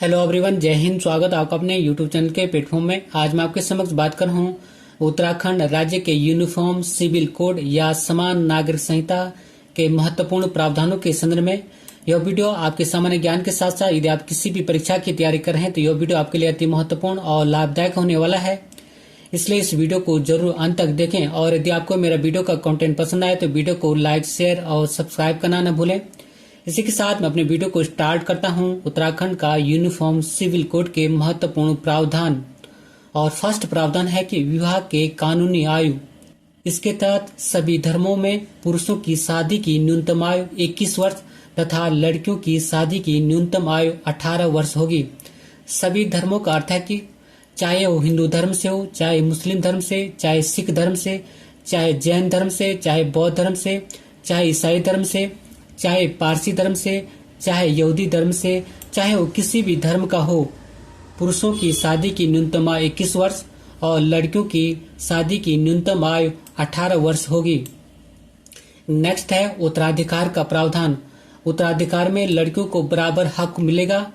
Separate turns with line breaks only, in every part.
Hello everyone, जय हिंद। स्वागत है आपका अपने यूट्यूब चैनल के प्लेटफॉर्म में। आज मैं आपके समक्ष बात कर रहा हूँ उत्तराखंड राज्य के यूनिफॉर्म सिविल कोड या समान नागरिक संहिता के महत्वपूर्ण प्रावधानों के संदर्भ में। यह वीडियो आपके सामान्य ज्ञान के साथ साथ यदि आप किसी भी परीक्षा की तैयारी कर रहे हैं तो यह वीडियो आपके लिए अति महत्वपूर्ण और लाभदायक होने वाला है। इसलिए इस वीडियो को जरूर अंत तक देखें और यदि आपको मेरा वीडियो का कंटेंट पसंद आए तो वीडियो को लाइक, शेयर और सब्सक्राइब करना न भूलें। इसी के साथ मैं अपने वीडियो को स्टार्ट करता हूं। उत्तराखंड का यूनिफॉर्म सिविल कोड के महत्वपूर्ण प्रावधान। और फर्स्ट प्रावधान है कि विवाह के कानूनी आयु। इसके तहत सभी धर्मों में पुरुषों की शादी की न्यूनतम आयु 21 वर्ष तथा लड़कियों की शादी की न्यूनतम आयु 18 वर्ष होगी। सभी धर्मों का अर्थ है कि चाहे वो हिंदू धर्म से हो, चाहे मुस्लिम धर्म से, चाहे सिख धर्म से, चाहे जैन धर्म से, चाहे बौद्ध धर्म से, चाहे ईसाई धर्म से, चाहे पारसी धर्म से, चाहे यहूदी धर्म से, चाहे वो किसी भी धर्म का हो, पुरुषों की शादी की न्यूनतम आयु 21 वर्ष और लड़कियों की शादी की न्यूनतम आयु 18 वर्ष होगी। नेक्स्ट है उत्तराधिकार का प्रावधान। उत्तराधिकार में लड़कियों को बराबर हक मिलेगा,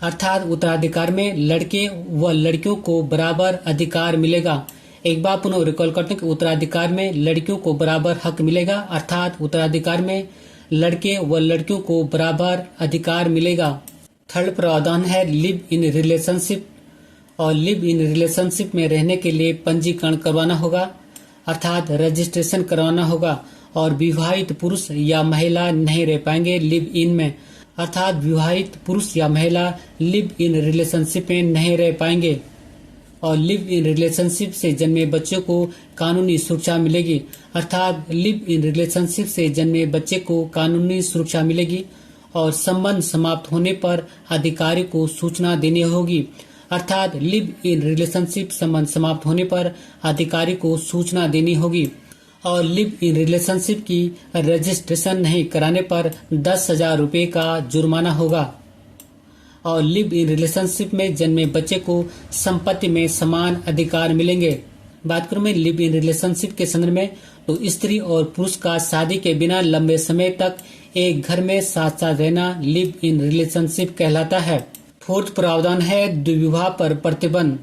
अर्थात उत्तराधिकार में लड़के व लड़कियों को बराबर अधिकार मिलेगा। एक बार पुनः रिकॉल करते हैं कि उत्तराधिकार में लड़कियों को बराबर हक मिलेगा, अर्थात उत्तराधिकार में लड़के व लड़कियों को बराबर अधिकार मिलेगा। थर्ड प्रावधान है लिव इन रिलेशनशिप। और लिव इन रिलेशनशिप में रहने के लिए पंजीकरण करवाना होगा, अर्थात रजिस्ट्रेशन करवाना होगा। और विवाहित पुरुष या महिला नहीं रह पाएंगे लिव इन में, अर्थात विवाहित पुरुष या महिला लिव इन रिलेशनशिप में नहीं रह पाएंगे। और लिव इन रिलेशनशिप से जन्मे बच्चों को कानूनी सुरक्षा मिलेगी, अर्थात लिव इन रिलेशनशिप से जन्मे बच्चे को कानूनी सुरक्षा मिलेगी। और संबंध समाप्त होने पर अधिकारी को सूचना देनी होगी, अर्थात लिव इन रिलेशनशिप संबंध समाप्त होने पर अधिकारी को सूचना देनी होगी। और लिव इन रिलेशनशिप की रजिस्ट्रेशन नहीं कराने पर 10,000 रुपये का जुर्माना होगा। और लिव इन रिलेशनशिप में जन्मे बच्चे को संपत्ति में समान अधिकार मिलेंगे। बात करूं मैं लिव इन रिलेशनशिप के संदर्भ में तो स्त्री और पुरुष का शादी के बिना लंबे समय तक एक घर में साथ साथ रहना लिव इन रिलेशनशिप कहलाता है। फोर्थ प्रावधान है द्विविवाह पर प्रतिबंध।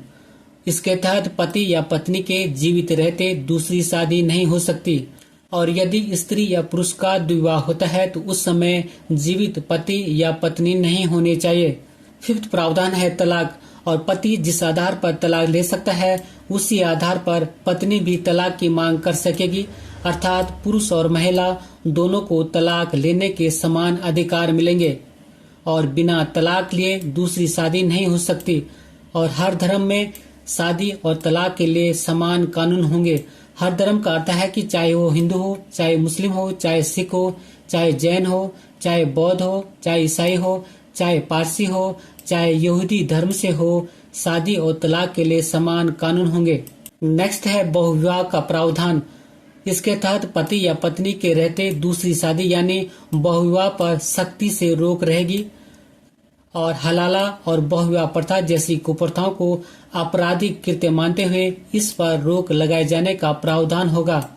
इसके तहत पति या पत्नी के जीवित रहते दूसरी शादी नहीं हो सकती। और यदि स्त्री या पुरुष का द्विविवाह होता है तो उस समय जीवित पति या पत्नी नहीं होने चाहिए। फिफ्थ प्रावधान है तलाक। और पति जिस आधार पर तलाक ले सकता है उसी आधार पर पत्नी भी तलाक की मांग कर सकेगी, अर्थात पुरुष और महिला दोनों को तलाक लेने के समान अधिकार मिलेंगे। और बिना तलाक लिए दूसरी शादी नहीं हो सकती। और हर धर्म में शादी और तलाक के लिए समान कानून होंगे। हर धर्म का अर्थ है कि चाहे वो हिंदू हो, चाहे मुस्लिम हो, चाहे सिख हो, चाहे जैन हो, चाहे बौद्ध हो, चाहे ईसाई हो, चाहे पारसी हो, चाहे यहूदी धर्म से हो, शादी और तलाक के लिए समान कानून होंगे। नेक्स्ट है बहुविवाह का प्रावधान। इसके तहत पति या पत्नी के रहते दूसरी शादी यानी बहुविवाह पर सख्ती से रोक रहेगी। और हलाला और बहुविवाह प्रथा जैसी कुप्रथाओं को आपराधिक कृत्य मानते हुए इस पर रोक लगाए जाने का प्रावधान होगा।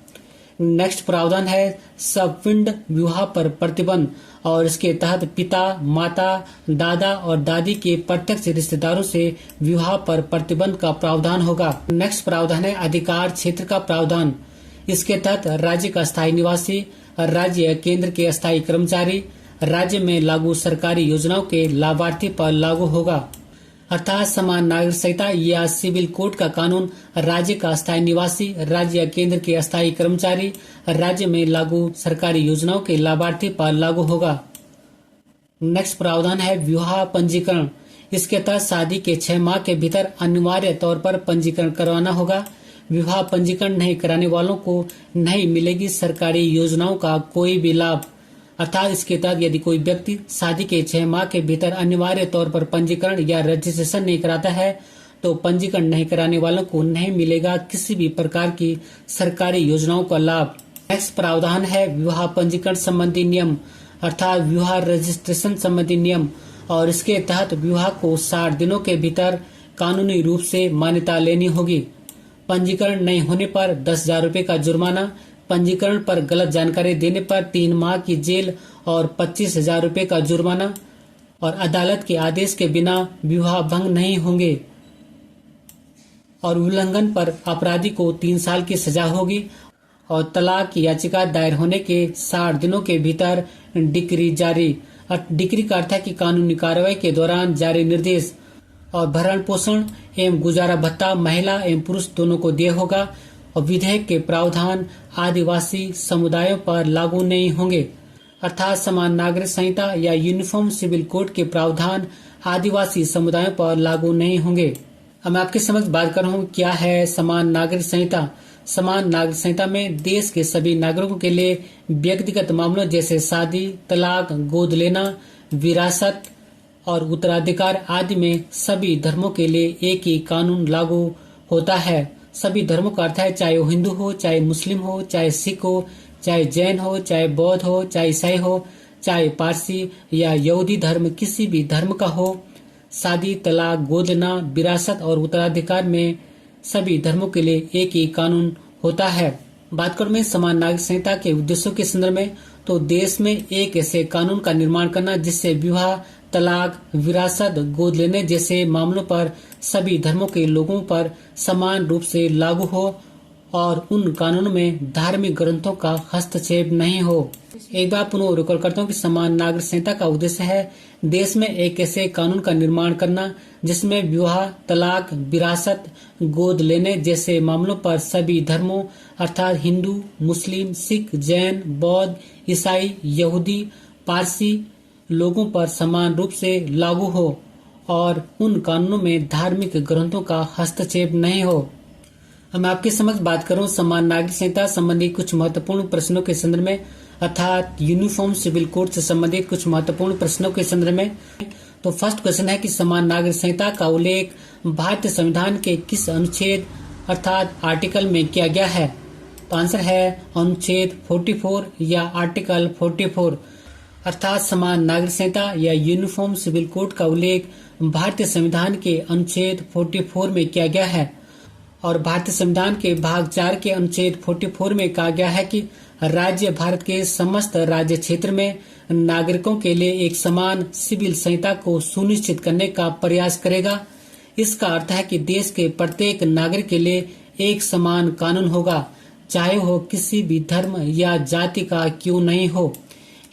नेक्स्ट प्रावधान है सबपिंड विवाह पर प्रतिबंध। और इसके तहत पिता, माता, दादा और दादी के प्रत्यक्ष रिश्तेदारों से विवाह पर प्रतिबंध का प्रावधान होगा। नेक्स्ट प्रावधान है अधिकार क्षेत्र का प्रावधान। इसके तहत राज्य का स्थायी निवासी, राज्य या केंद्र के अस्थायी कर्मचारी राज्य में लागू सरकारी योजनाओं के लाभार्थी पर लागू होगा, अर्थात समान नागरिक संहिता या सिविल कोड का कानून राज्य का स्थायी निवासी, राज्य या केंद्र के अस्थायी कर्मचारी राज्य में लागू सरकारी योजनाओं के लाभार्थी पर लागू होगा। नेक्स्ट प्रावधान है विवाह पंजीकरण। इसके तहत शादी के 6 माह के भीतर अनिवार्य तौर पर पंजीकरण करवाना होगा। विवाह पंजीकरण नहीं कराने वालों को नहीं मिलेगी सरकारी योजनाओं का कोई भी लाभ, अर्थात इसके तहत यदि कोई व्यक्ति शादी के 6 माह के भीतर अनिवार्य तौर पर पंजीकरण या रजिस्ट्रेशन नहीं कराता है तो पंजीकरण नहीं कराने वालों को नहीं मिलेगा किसी भी प्रकार की सरकारी योजनाओं का लाभ। नेक्स्ट प्रावधान है विवाह पंजीकरण संबंधी नियम, अर्थात विवाह रजिस्ट्रेशन संबंधी नियम। और इसके तहत विवाह को 60 दिनों के भीतर कानूनी रूप से मान्यता लेनी होगी। पंजीकरण नहीं होने पर 10,000 रुपये का जुर्माना, पंजीकरण पर गलत जानकारी देने पर 3 माह की जेल और 25,000 रुपये का जुर्माना, और अदालत के आदेश के बिना विवाह भंग नहीं होंगे और उल्लंघन पर अपराधी को 3 साल की सजा होगी और तलाक की याचिका दायर होने के 60 दिनों के भीतर डिक्री जारी। डिक्री का अर्थ है कि कानूनी कार्रवाई के दौरान जारी निर्देश और भरण पोषण एवं गुजारा भत्ता महिला एवं पुरुष दोनों को दिया होगा और विधेयक के प्रावधान आदिवासी समुदायों पर लागू नहीं होंगे, अर्थात समान नागरिक संहिता या यूनिफॉर्म सिविल कोड के प्रावधान आदिवासी समुदायों पर लागू नहीं होंगे। अब मैं आपके समक्ष बात कर रहा हूँ क्या है समान नागरिक संहिता। समान नागरिक संहिता में देश के सभी नागरिकों के लिए व्यक्तिगत मामलों जैसे शादी, तलाक, गोद लेना, विरासत और उत्तराधिकार आदि में सभी धर्मों के लिए एक ही कानून लागू होता है। सभी धर्मों का अर्थ है चाहे वो हिंदू हो, चाहे मुस्लिम हो, चाहे सिख हो, चाहे जैन हो, चाहे बौद्ध हो, चाहे ईसाई हो, चाहे पारसी या यहूदी धर्म, किसी भी धर्म का हो। शादी, तलाक, गोद लेना, विरासत और उत्तराधिकार में सभी धर्मों के लिए एक ही कानून होता है। बात करूं मैं समान नागरिक संहिता के उद्देश्यों के संदर्भ में, तो देश में एक ऐसे कानून का निर्माण करना जिससे विवाह, तलाक, विरासत, गोद लेने जैसे मामलों पर सभी धर्मों के लोगों पर समान रूप से लागू हो और उन कानूनों में धार्मिक ग्रंथों का हस्तक्षेप नहीं हो। एक बार पुनः रिकॉल करता हूँ कि समान नागरिक संहिता का उद्देश्य है देश में एक ऐसे कानून का निर्माण करना जिसमें विवाह, तलाक, विरासत, गोद लेने जैसे मामलों पर सभी धर्मों अर्थात हिंदू, मुस्लिम, सिख, जैन, बौद्ध, ईसाई, यहूदी, पारसी लोगों पर समान रूप से लागू हो और उन कानूनों में धार्मिक ग्रंथों का हस्तक्षेप नहीं हो। अब मैं आपके समक्ष बात करूं समान नागरिक संहिता संबंधी कुछ महत्वपूर्ण प्रश्नों के संदर्भ में, अर्थात यूनिफॉर्म सिविल कोड से संबंधित कुछ महत्वपूर्ण प्रश्नों के संदर्भ में। तो फर्स्ट क्वेश्चन है कि समान नागरिक संहिता का उल्लेख भारतीय संविधान के किस अनुच्छेद अर्थात आर्टिकल में किया गया है? तो आंसर है अनुच्छेद 44 या आर्टिकल 44। अर्थात समान नागरिक संहिता या यूनिफॉर्म सिविल कोड का उल्लेख भारतीय संविधान के अनुच्छेद 44 में किया गया है और भारतीय संविधान के भाग 4 के अनुच्छेद 44 में कहा गया है कि राज्य भारत के समस्त राज्य क्षेत्र में नागरिकों के लिए एक समान सिविल संहिता को सुनिश्चित करने का प्रयास करेगा। इसका अर्थ है कि देश के प्रत्येक नागरिक के लिए एक समान कानून होगा, चाहे वो किसी भी धर्म या जाति का क्यों नहीं हो।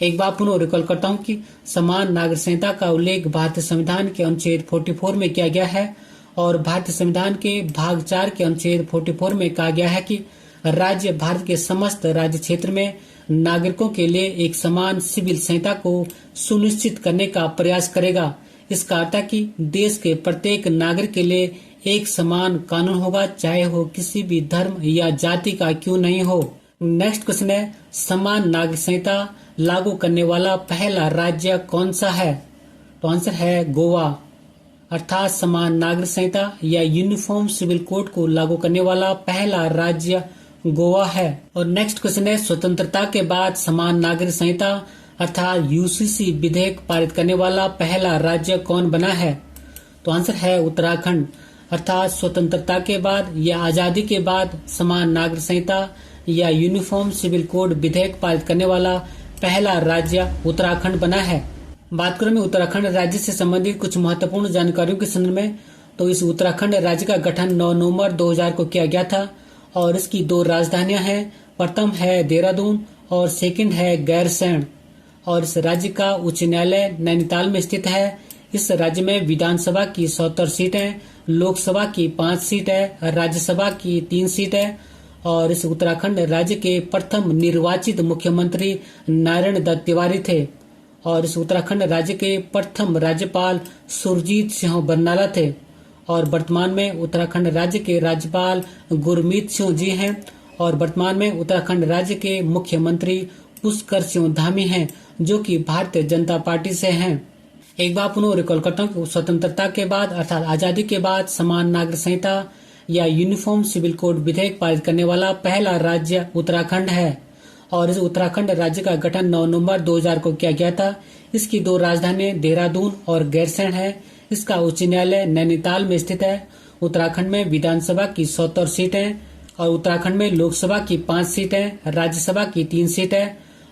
एक बार पुनः रिकॉल करता हूँ कि समान नागरिक संहिता का उल्लेख भारतीय संविधान के अनुच्छेद 44 में किया गया है और भारतीय संविधान के भाग 4 के अनुच्छेद 44 में कहा गया है कि राज्य भारत के समस्त राज्य क्षेत्र में नागरिकों के लिए एक समान सिविल संहिता को सुनिश्चित करने का प्रयास करेगा। इसका अर्थ है कि देश के प्रत्येक नागरिक के लिए एक समान कानून होगा, चाहे वो किसी भी धर्म या जाति का क्यों नहीं हो। नेक्स्ट क्वेश्चन है समान नागरिक संहिता लागू करने वाला पहला राज्य कौन सा है? तो आंसर है गोवा। अर्थात समान नागरिक संहिता या यूनिफॉर्म सिविल कोड को लागू करने वाला पहला राज्य गोवा है। और नेक्स्ट क्वेश्चन है स्वतंत्रता के बाद समान नागरिक संहिता अर्थात यूसीसी विधेयक पारित करने वाला पहला राज्य कौन बना है? तो आंसर है उत्तराखंड। अर्थात स्वतंत्रता के बाद या आजादी के बाद समान नागरिक संहिता या यूनिफॉर्म सिविल कोड विधेयक पारित करने वाला पहला राज्य उत्तराखंड बना है। बात करूं मैं उत्तराखंड राज्य से संबंधित कुछ महत्वपूर्ण जानकारियों के संदर्भ में, तो इस उत्तराखंड राज्य का गठन 9 नवंबर 2000 को किया गया था और इसकी 2 राजधानियां हैं। प्रथम है देहरादून और सेकंड है गैरसैंण और इस राज्य का उच्च न्यायालय नैनीताल में स्थित है। इस राज्य में विधानसभा की 70 सीट है, लोकसभा की 5 सीट है, राज्यसभा की 3 सीट है और इस उत्तराखंड राज्य के प्रथम निर्वाचित मुख्यमंत्री नारायण दत्त तिवारी थे और इस उत्तराखंड राज्य के प्रथम राज्यपाल सुरजीत सिंह बरनाला थे और वर्तमान में उत्तराखंड राज्य के राज्यपाल गुरमीत सिंह जी हैं और वर्तमान में उत्तराखंड राज्य के मुख्यमंत्री पुष्कर सिंह धामी हैं जो कि भारतीय जनता पार्टी से हैं। एक बार पुनः रिकॉल करता हूँ, स्वतंत्रता के बाद अर्थात आजादी के बाद समान नागरिक संहिता या यूनिफॉर्म सिविल कोड विधेयक पारित करने वाला पहला राज्य उत्तराखंड है और इस उत्तराखंड राज्य का गठन 9 नवंबर 2000 को किया गया था। इसकी 2 राजधानियां देहरादून और गैरसैंण है। इसका उच्च न्यायालय नैनीताल में स्थित है। उत्तराखंड में विधानसभा की 70 सीटें और उत्तराखंड में लोकसभा की 5 सीटें, राज्यसभा की 3 सीटें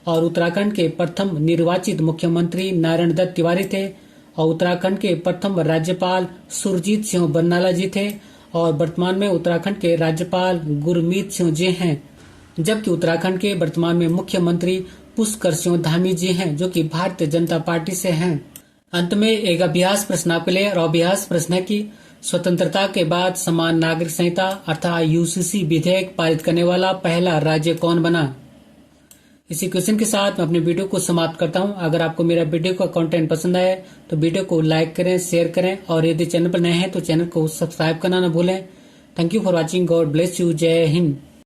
और उत्तराखंड के प्रथम निर्वाचित मुख्यमंत्री नारायण दत्त तिवारी थे और उत्तराखंड के प्रथम राज्यपाल सुरजीत सिंह बरनाला जी थे और वर्तमान में उत्तराखंड के राज्यपाल गुरमीत सिंह जी हैं, जबकि उत्तराखंड के वर्तमान में मुख्यमंत्री पुष्कर सिंह धामी जी हैं, जो कि भारतीय जनता पार्टी से हैं। अंत में एक अभ्यास प्रश्न आपके लिए, और अभ्यास प्रश्न है कि स्वतंत्रता के बाद समान नागरिक संहिता अर्थात यूसीसी विधेयक पारित करने वाला पहला राज्य कौन बना। इसी क्वेश्चन के साथ मैं अपने वीडियो को समाप्त करता हूं। अगर आपको मेरा वीडियो का कंटेंट पसंद आए तो वीडियो को लाइक करें, शेयर करें, और यदि चैनल पर नए हैं तो चैनल को सब्सक्राइब करना न भूलें। Thank you for watching. God bless you. जय हिंद।